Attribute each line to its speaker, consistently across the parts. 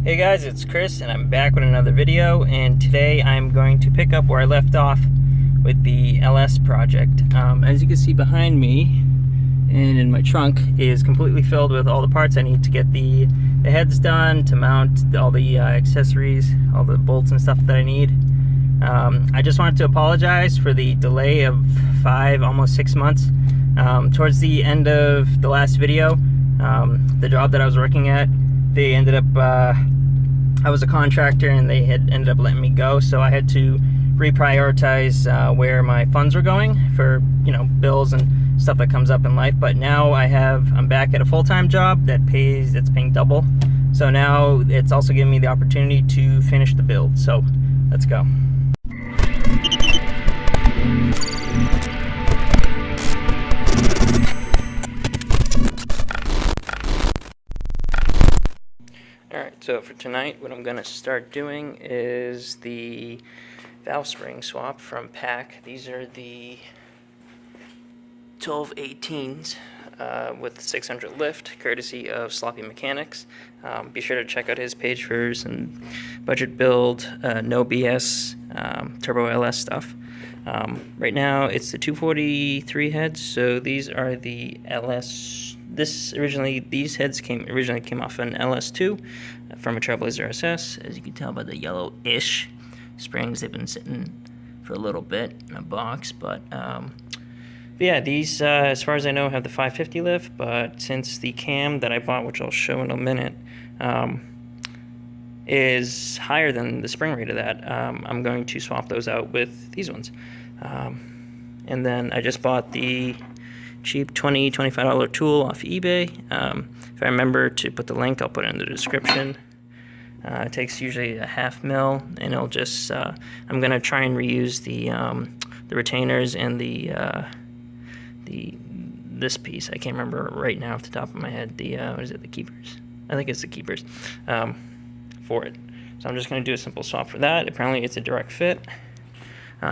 Speaker 1: Hey guys, it's Chris and I'm back with another video, and today I'm going to pick up where I left off with the LS project. As you can see behind me and in my trunk is completely filled with all the parts I need to get the heads done, to mount all the accessories, all the bolts and stuff that I need. I just wanted to apologize for the delay of 5, almost 6 months. Towards the end of the last video, the job that I was working at, they ended up, I was a contractor and they had ended up letting me go, so I had to reprioritize where my funds were going for, you know, bills and stuff that comes up in life. But now I'm back at a full-time job that's paying double. So now it's also giving me the opportunity to finish the build. So let's go. Alright, so for tonight, what I'm going to start doing is the valve spring swap from PAC. These are the 1218s with 600 lift, courtesy of Sloppy Mechanics. Be sure to check out his page for some budget build, no BS, Turbo LS stuff. Right now, it's the 243 heads, so these are the LS. These heads originally came off an LS2 from a Trailblazer SS. As you can tell by the yellow-ish springs, they've been sitting for a little bit in a box. But yeah, these, as far as I know, have the 550 lift. But since the cam that I bought, which I'll show in a minute, is higher than the spring rate of that, I'm going to swap those out with these ones. And then I just bought the cheap $20-$25 tool off eBay. If I remember to put the link, I'll put it in the description. It takes usually a ½ mil, and it'll just I'm gonna try and reuse the retainers and this piece. I can't remember right now off the top of my head. What is it? The keepers. I think it's the keepers for it. So I'm just gonna do a simple swap for that. Apparently, it's a direct fit.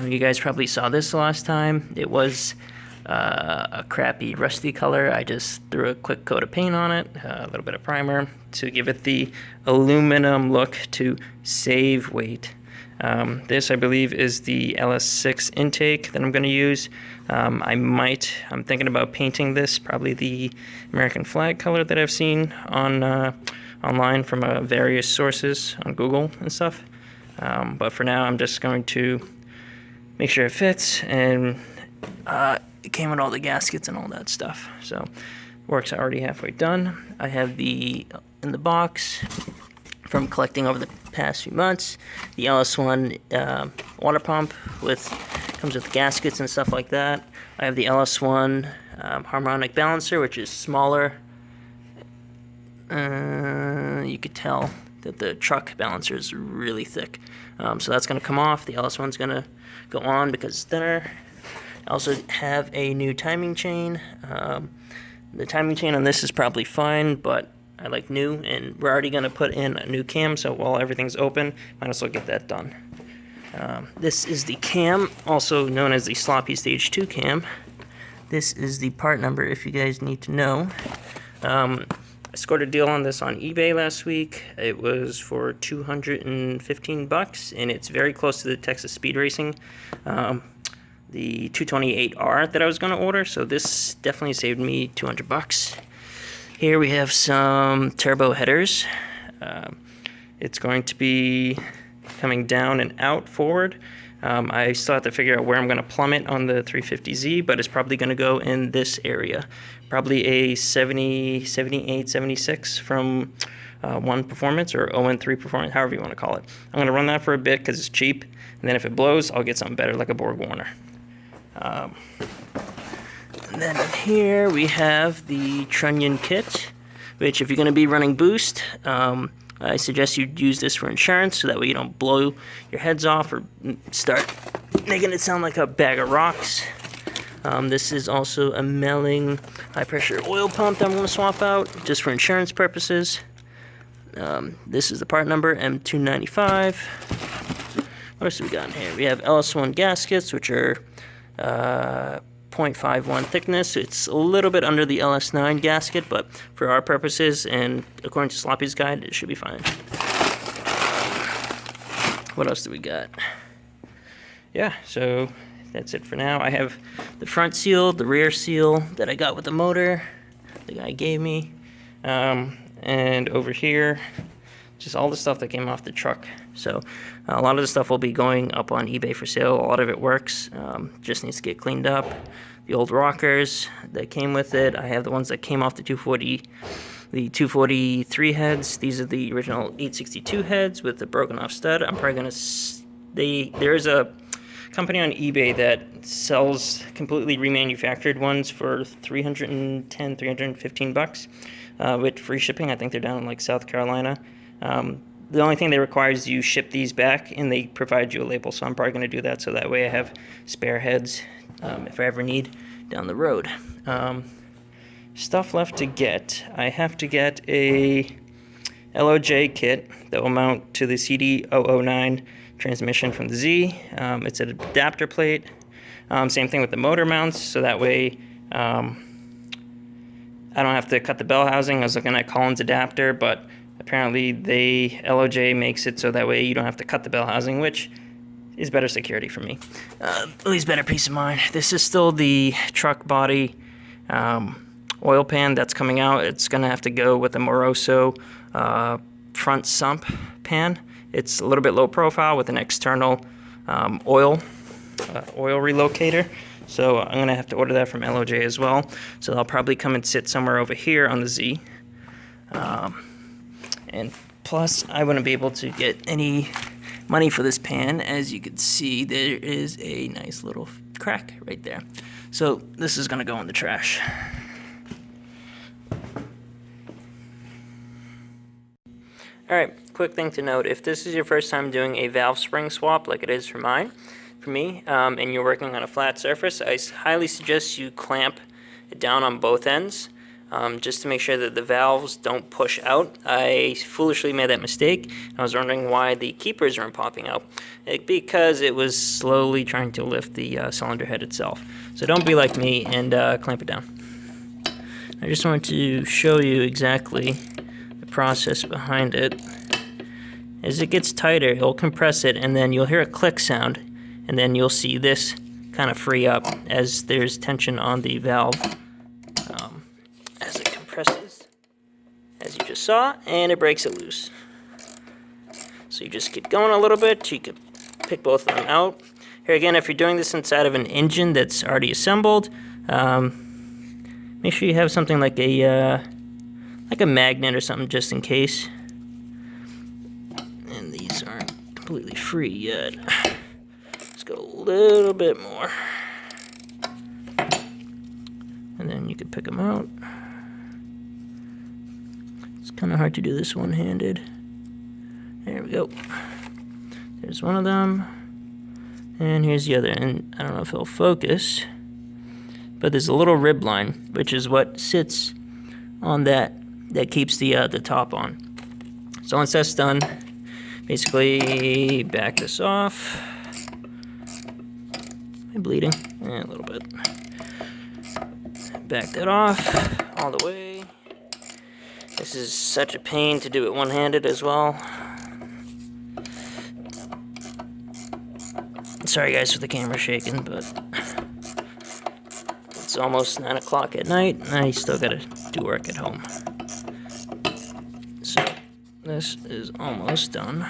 Speaker 1: You guys probably saw this the last time. It was a crappy rusty color. I just threw a quick coat of paint on it, a little bit of primer to give it the aluminum look to save weight. This, I believe, is the Ls6 Intake that I'm going to use. I'm thinking about painting this, probably the American flag color that I've seen on online from various sources on Google and stuff. But for now, I'm just going to make sure it fits, and it came with all the gaskets and all that stuff. So work's already halfway done. I have in the box from collecting over the past few months, the LS1 water pump comes with gaskets and stuff like that. I have the LS1 harmonic balancer, which is smaller. You could tell that the truck balancer is really thick. So that's going to come off. The LS1's going to go on because it's thinner. I also have a new timing chain. The timing chain on this is probably fine, but I like new, and we're already going to put in a new cam, so while everything's open, might as well get that done. This is the cam, also known as the Sloppy Stage 2 cam. This is the part number if you guys need to know. I scored a deal on this on eBay last week. It was for $215, and it's very close to the Texas Speed Racing. The 228R that I was going to order, so this definitely saved me $200. Here we have some turbo headers. It's going to be coming down and out forward. I still have to figure out where I'm going to plumb it on the 350Z, but it's probably going to go in this area. Probably a 70, 78, 76 from One Performance, or ON3 Performance, however you want to call it. I'm going to run that for a bit because it's cheap, and then if it blows, I'll get something better like a Borg Warner. And then here we have the Trunnion Kit, which if you're going to be running boost, I suggest you use this for insurance, so that way you don't blow your heads off or start making it sound like a bag of rocks. This is also a Melling high-pressure oil pump that I'm going to swap out, just for insurance purposes. This is the part number, M295. What else do we got in here? We have LS1 gaskets, which are 0.51 thickness. It's a little bit under the LS9 gasket, but for our purposes and according to Sloppy's guide, it should be fine. what else do we got? Yeah, so that's it for now. I have the front seal, the rear seal that I got with the motor, the guy gave me, and over here, just all the stuff that came off the truck. So a lot of the stuff will be going up on eBay for sale. A lot of it works, just needs to get cleaned up. The old rockers that came with it, I have the ones that came off the 243 heads. These are the original 862 heads with the broken off stud. I'm probably gonna, there's a company on eBay that sells completely remanufactured ones for $310, $315 with free shipping. I think they're down in like South Carolina. The only thing they require is you ship these back and they provide you a label, so I'm probably going to do that so that way I have spare heads if I ever need down the road. Stuff left to get. I have to get a LOJ kit that will mount to the CD009 transmission from the Z. It's an adapter plate. Same thing with the motor mounts, so that way I don't have to cut the bell housing. I was looking at Collins adapter, but apparently LOJ makes it so that way you don't have to cut the bell housing, which is better security for me. At least better peace of mind. This is still the truck body oil pan that's coming out. It's going to have to go with a Moroso front sump pan. It's a little bit low profile with an external oil relocator. So I'm going to have to order that from LOJ as well. So they'll probably come and sit somewhere over here on the Z. And plus, I wouldn't be able to get any money for this pan. As you can see, there is a nice little crack right there. So this is going to go in the trash. Alright, quick thing to note, if this is your first time doing a valve spring swap like it is for me, and you're working on a flat surface, I highly suggest you clamp it down on both ends, just to make sure that the valves don't push out. I foolishly made that mistake. I was wondering why the keepers weren't popping out. Because it was slowly trying to lift the cylinder head itself. So don't be like me and clamp it down. I just wanted to show you exactly process behind it. As it gets tighter, it'll compress it, and then you'll hear a click sound, and then you'll see this kind of free up as there's tension on the valve as it compresses, as you just saw, and it breaks it loose. So you just keep going a little bit. You could pick both of them out. Here again, if you're doing this inside of an engine that's already assembled, make sure you have something like a magnet or something just in case. And these aren't completely free yet. Let's go a little bit more. And then you can pick them out. It's kind of hard to do this one-handed. There we go. There's one of them. And here's the other. And I don't know if it'll focus, but there's a little rib line, which is what sits on that keeps the top on. So once that's done, basically back this off. Am I bleeding? A little bit. Back that off all the way. This is such a pain to do it one-handed as well. Sorry guys for the camera shaking, but it's almost 9 o'clock at night and I still gotta do work at home. So this is almost done.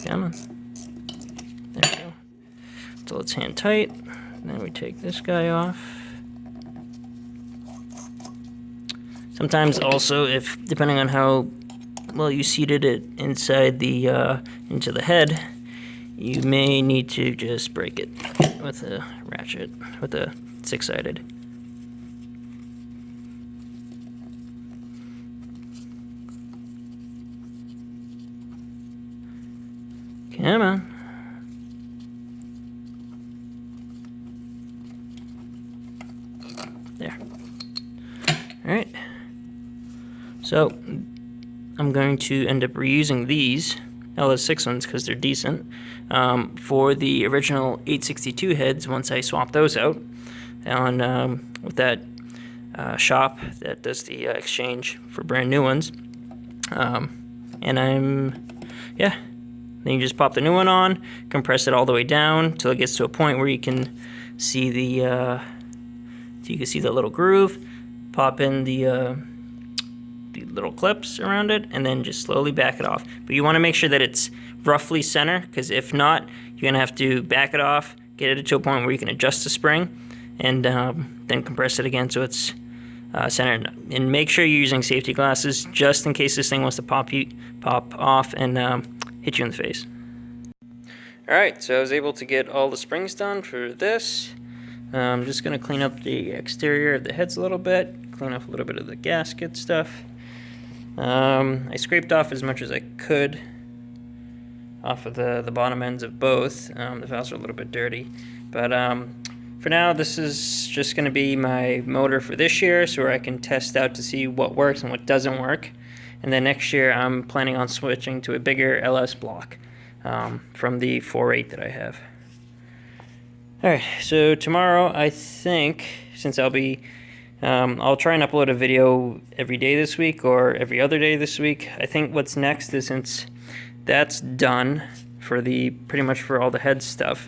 Speaker 1: Come on. There we go. So let's hand tight. Then we take this guy off. Sometimes also, if depending on how well you seated it inside the into the head, you may need to just break it with a ratchet, with a 6-sided. Come on. There. Alright. So, I'm going to end up reusing these Ls6 ones because they're decent for the original 862 heads once I swap those out on with that shop that does the exchange for brand new ones. And I'm yeah, then you just pop the new one on, compress it all the way down till it gets to a point where you can see the little groove. Pop in the little clips around it, and then just slowly back it off. But you want to make sure that it's roughly center, because if not, you're gonna have to back it off, get it to a point where you can adjust the spring, and then compress it again so it's centered. And make sure you're using safety glasses just in case this thing wants to pop off and hit you in the face. Alright, so I was able to get all the springs done for this. I'm just going to clean up the exterior of the heads a little bit, clean off a little bit of the gasket stuff. I scraped off as much as I could off of the bottom ends of both. The valves are a little bit dirty, but for now this is just going to be my motor for this year, so where I can test out to see what works and what doesn't work. And then next year I'm planning on switching to a bigger LS block from the 4.8 that I have. Alright, so tomorrow I think, since I'll try and upload a video every day this week or every other day this week. I think what's next is, since that's done for pretty much for all the head stuff,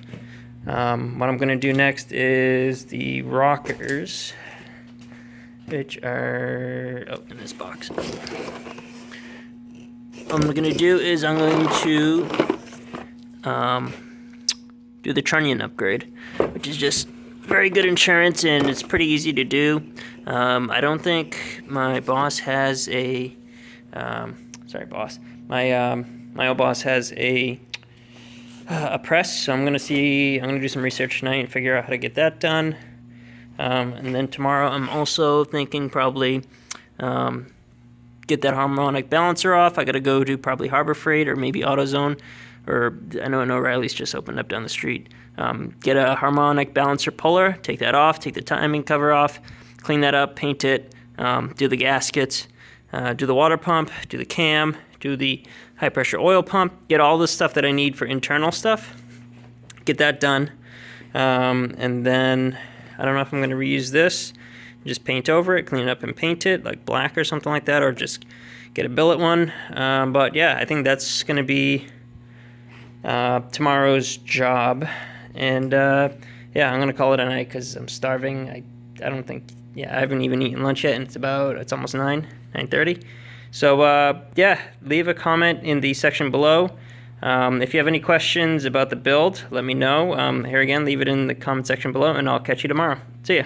Speaker 1: what I'm going to do next is the rockers, which are in this box. What I'm going to do is I'm going to do the Trunnion upgrade, which is just very good insurance and it's pretty easy to do. I don't think my boss has a my old boss has a press, so I'm gonna do some research tonight and figure out how to get that done. And then tomorrow I'm also thinking probably get that harmonic balancer off. I gotta go to probably Harbor Freight or maybe AutoZone, or I know O'Reilly's just opened up down the street. Get a harmonic balancer puller, take that off, take the timing cover off, clean that up, paint it, do the gaskets, do the water pump, do the cam, do the high pressure oil pump, get all the stuff that I need for internal stuff, get that done. And then I don't know if I'm going to reuse this, just paint over it, clean it up and paint it like black or something like that, or just get a billet one. But yeah, I think that's going to be tomorrow's job. And yeah, I'm gonna call it a night because I'm starving. I haven't even eaten lunch yet, and it's almost 9:30. So yeah, leave a comment in the section below. If you have any questions about the build, let me know. Here again, leave it in the comment section below, and I'll catch you tomorrow. See ya.